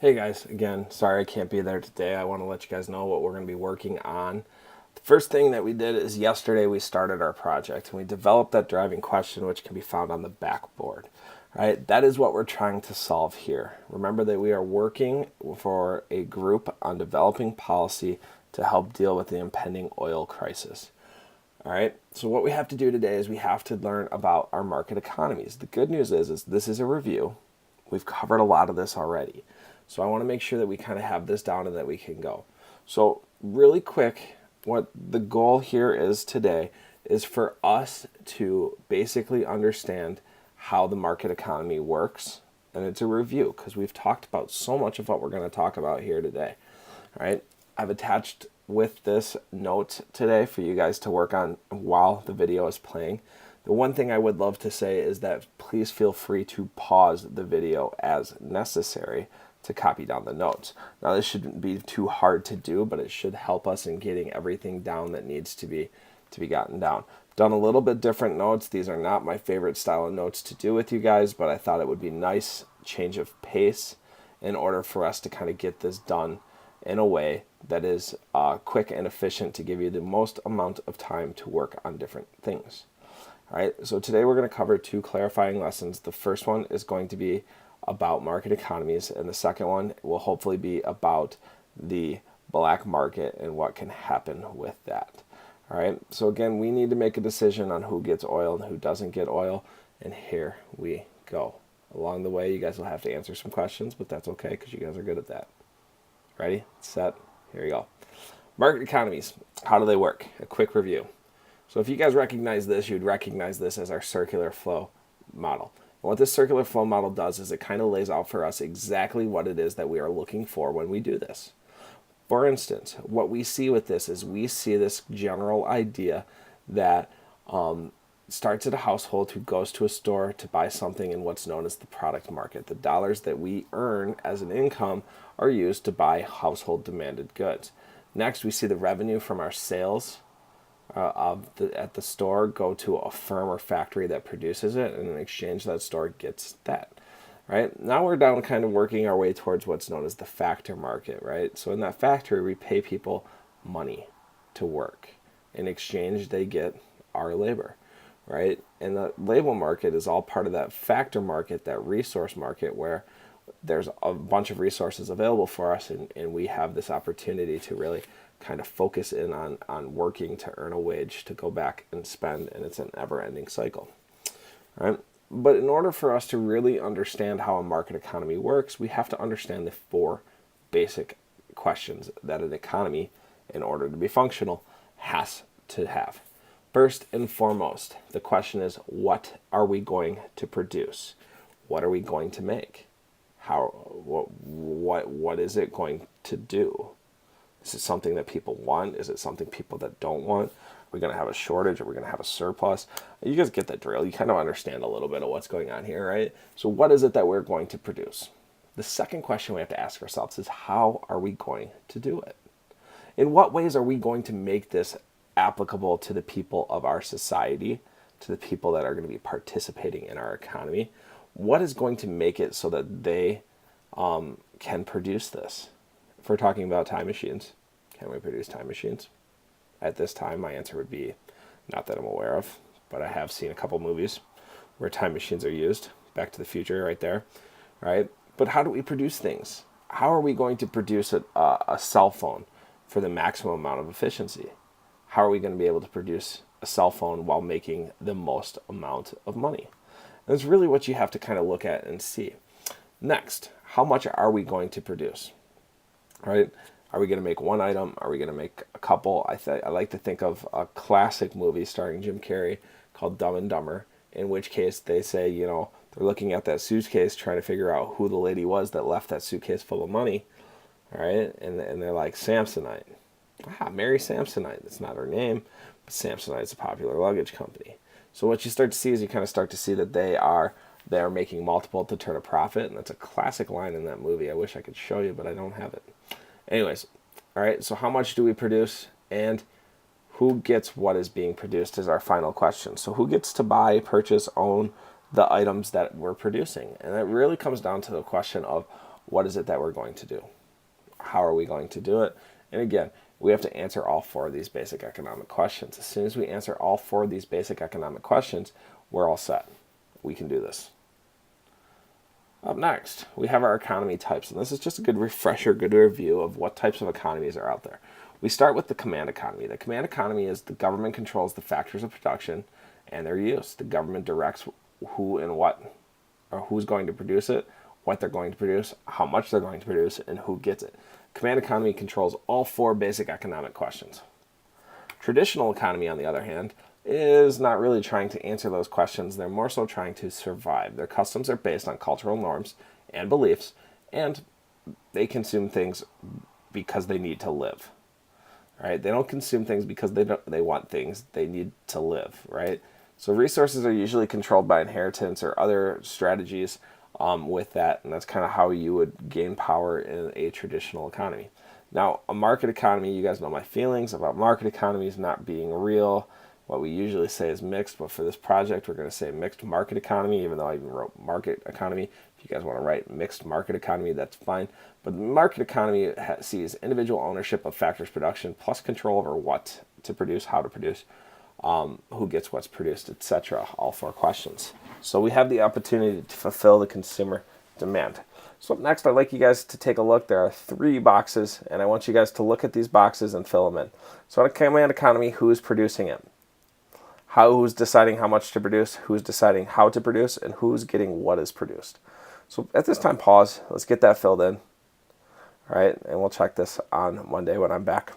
Hey guys, again, sorry I can't be there today. I want to let you guys know what we're going to be working on. The first thing that we did is yesterday we started our project and we developed that driving question, which can be found on the backboard. Right? That is what we're trying to solve here. Remember that we are working for a group on developing policy to help deal with the impending oil crisis. All right. So what we have to do today is we have to learn about our market economies. The good news is this is a review. We've covered a lot of this already. So I want to make sure that we kind of have this down and that we can go. So really quick, what the goal here is today is for us to basically understand how the market economy works. And it's a review because we've talked about so much of what we're going to talk about here today. All right. I've attached with this note today for you guys to work on while the video is playing. The one thing I would love to say is that please feel free to pause the video as necessary to copy down the notes. Now this shouldn't be too hard to do, but it should help us in getting everything down that needs to be gotten down. Done a little bit different notes. These are not my favorite style of notes to do with you guys, but I thought it would be nice change of pace in order for us to kind of get this done in a way that is quick and efficient to give you the most amount of time to work on different things. All right, so today we're going to cover two clarifying lessons. The first one is going to be about market economies, and the second one will hopefully be about the black market and what can happen with that. All right, so again, we need to make a decision on who gets oil and who doesn't get oil, and here we go. Along the way, you guys will have to answer some questions, but that's okay because you guys are good at that. Ready, set, here we go. Market economies, how do they work? A quick review. So if you guys recognize this, you'd recognize this as our circular flow model. And what this circular flow model does is it kind of lays out for us exactly what it is that we are looking for when we do this. For instance, what we see with this is we see this general idea that starts at a household who goes to a store to buy something in what's known as the product market. The dollars that we earn as an income are used to buy household demanded goods. Next, we see the revenue from our sales at the store go to a firm or factory that produces it, and in exchange that store gets that. Right? Now we're down kind of working our way towards what's known as the factor market, right? So in that factory, we pay people money to work. In exchange, they get our labor, right? And the label market is all part of that factor market, that resource market where there's a bunch of resources available for us, and we have this opportunity to really kind of focus in on working to earn a wage to go back and spend, and it's an ever-ending cycle, right? But in order for us to really understand how a market economy works, we have to understand the four basic questions that an economy, in order to be functional, has to have. First and foremost, the question is, what are we going to produce? What are we going to make? What is it going to do? Is it something that people want? Is it something people that don't want? Are we going to have a shortage? Are we going to have a surplus? You guys get the drill. You kind of understand a little bit of what's going on here, right? So what is it that we're going to produce? The second question we have to ask ourselves is, how are we going to do it? In what ways are we going to make this applicable to the people of our society, to the people that are going to be participating in our economy? What is going to make it so that they can produce this? If we're talking about time machines, can we produce time machines? At this time, my answer would be not that I'm aware of, but I have seen a couple movies where time machines are used. Back to the Future right there, right? But how do we produce things? How are we going to produce a cell phone for the maximum amount of efficiency? How are we going to be able to produce a cell phone while making the most amount of money? And that's really what you have to kind of look at and see. Next, how much are we going to produce? Right? Are we going to make one item? Are we going to make a couple? I like to think of a classic movie starring Jim Carrey called Dumb and Dumber, in which case they say, they're looking at that suitcase trying to figure out who the lady was that left that suitcase full of money, right? And they're like, Samsonite. Mary Samsonite. That's not her name, but Samsonite's a popular luggage company. So what you start to see is you kind of start to see that they are making multiple to turn a profit, and that's a classic line in that movie. I wish I could show you, but I don't have it. Anyways, all right, so how much do we produce, and who gets what is being produced is our final question. So who gets to buy, purchase, own the items that we're producing? And that really comes down to the question of what is it that we're going to do? How are we going to do it? And again, we have to answer all four of these basic economic questions. As soon as we answer all four of these basic economic questions, we're all set. We can do this. Up next, we have our economy types, and this is just a good refresher, good review of what types of economies are out there. We start with the command economy. The command economy is the government controls the factors of production and their use. The government directs who and what, or who's going to produce it, what they're going to produce, how much they're going to produce, and who gets it. Command economy controls all four basic economic questions. Traditional economy, on the other hand, is not really trying to answer those questions. They're more so trying to survive. Their customs are based on cultural norms and beliefs, and they consume things because they need to live. Right? They don't consume things because they want things. They need to live. Right? So resources are usually controlled by inheritance or other strategies with that, and that's kind of how you would gain power in a traditional economy. Now, a market economy, you guys know my feelings about market economies not being real. What we usually say is mixed, but for this project, we're going to say mixed market economy, even though I even wrote market economy. If you guys want to write mixed market economy, that's fine. But the market economy sees individual ownership of factors production plus control over what to produce, how to produce, who gets what's produced, etc. All four questions. So we have the opportunity to fulfill the consumer demand. So up next, I'd like you guys to take a look. There are 3 boxes, and I want you guys to look at these boxes and fill them in. So in a command economy, who is producing it? Who's deciding how much to produce, who's deciding how to produce, and who's getting what is produced. So at this time, pause. Let's get that filled in. All right, and we'll check this on Monday when I'm back.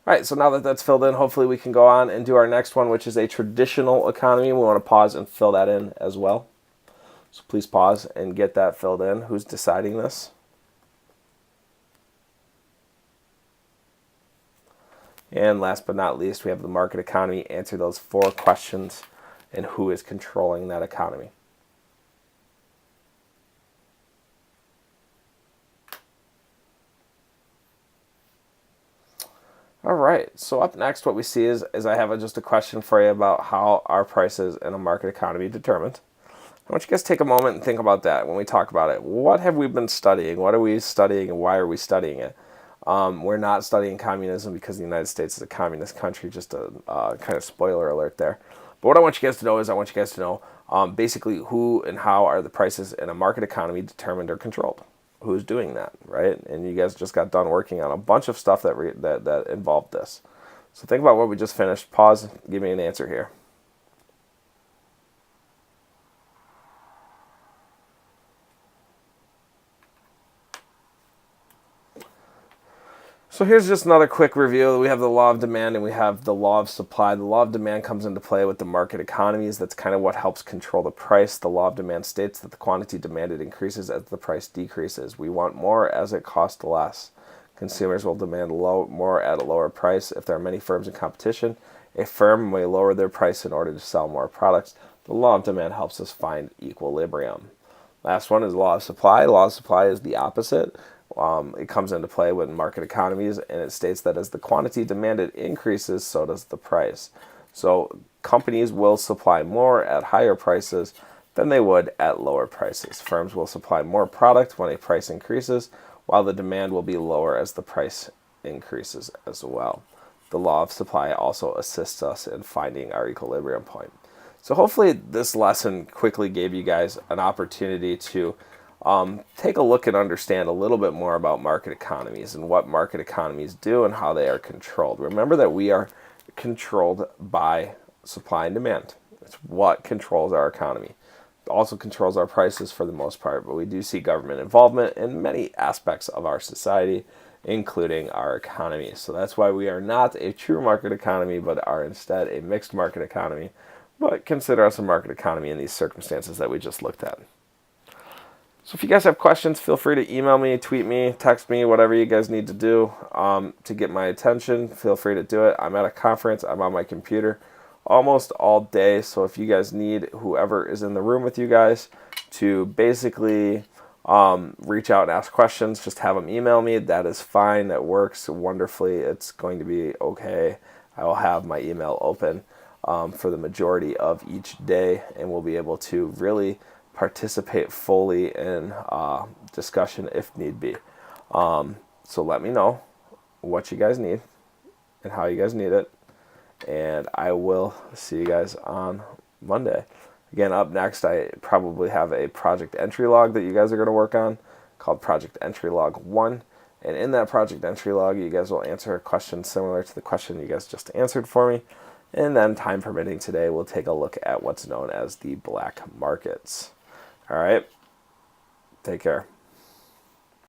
All right, so now that that's filled in, hopefully we can go on and do our next one, which is a traditional economy. We want to pause and fill that in as well. So please pause and get that filled in. Who's deciding this? And last but not least, we have the market economy. Answer those 4 questions and who is controlling that economy. All right, so up next, what we see is I have just a question for you about how our prices in a market economy determined. I want you guys to take a moment and think about that when we talk about it. What have we been studying? What are we studying, and why are we studying it? We're not studying communism because the United States is a communist country, just a kind of spoiler alert there. But what I want you guys to know is I want you guys to know basically who and how are the prices in a market economy determined or controlled. Who's doing that, right? And you guys just got done working on a bunch of stuff that involved this. So think about what we just finished. Pause, give me an answer here. So here's just another quick review. We have the law of demand and we have the law of supply. The law of demand comes into play with the market economies. That's kind of what helps control the price. The law of demand states that the quantity demanded increases as the price decreases. We want more as it costs less. Consumers will demand more at a lower price. If there are many firms in competition, a firm may lower their price in order to sell more products. The law of demand helps us find equilibrium. Last one is the law of supply. The law of supply is the opposite. It comes into play with market economies, and it states that as the quantity demanded increases, so does the price. So companies will supply more at higher prices than they would at lower prices. Firms will supply more product when a price increases, while the demand will be lower as the price increases as well. The law of supply also assists us in finding our equilibrium point. So hopefully this lesson quickly gave you guys an opportunity to take a look and understand a little bit more about market economies and what market economies do and how they are controlled. Remember that we are controlled by supply and demand. It's what controls our economy. It also controls our prices for the most part, but we do see government involvement in many aspects of our society, including our economy. So that's why we are not a true market economy, but are instead a mixed market economy. But consider us a market economy in these circumstances that we just looked at. So if you guys have questions, feel free to email me, tweet me, text me, whatever you guys need to do to get my attention. Feel free to do it. I'm at a conference. I'm on my computer almost all day. So if you guys need whoever is in the room with you guys to basically reach out and ask questions, just have them email me. That is fine. That works wonderfully. It's going to be okay. I will have my email open. for the majority of each day, and we'll be able to really participate fully in discussion if need be. So let me know what you guys need and how you guys need it, and I will see you guys on Monday. Again, up next, I probably have a project entry log that you guys are going to work on called Project Entry Log 1. And in that project entry log, you guys will answer a question similar to the question you guys just answered for me. And then, time permitting today, we'll take a look at what's known as the black markets. All right, take care.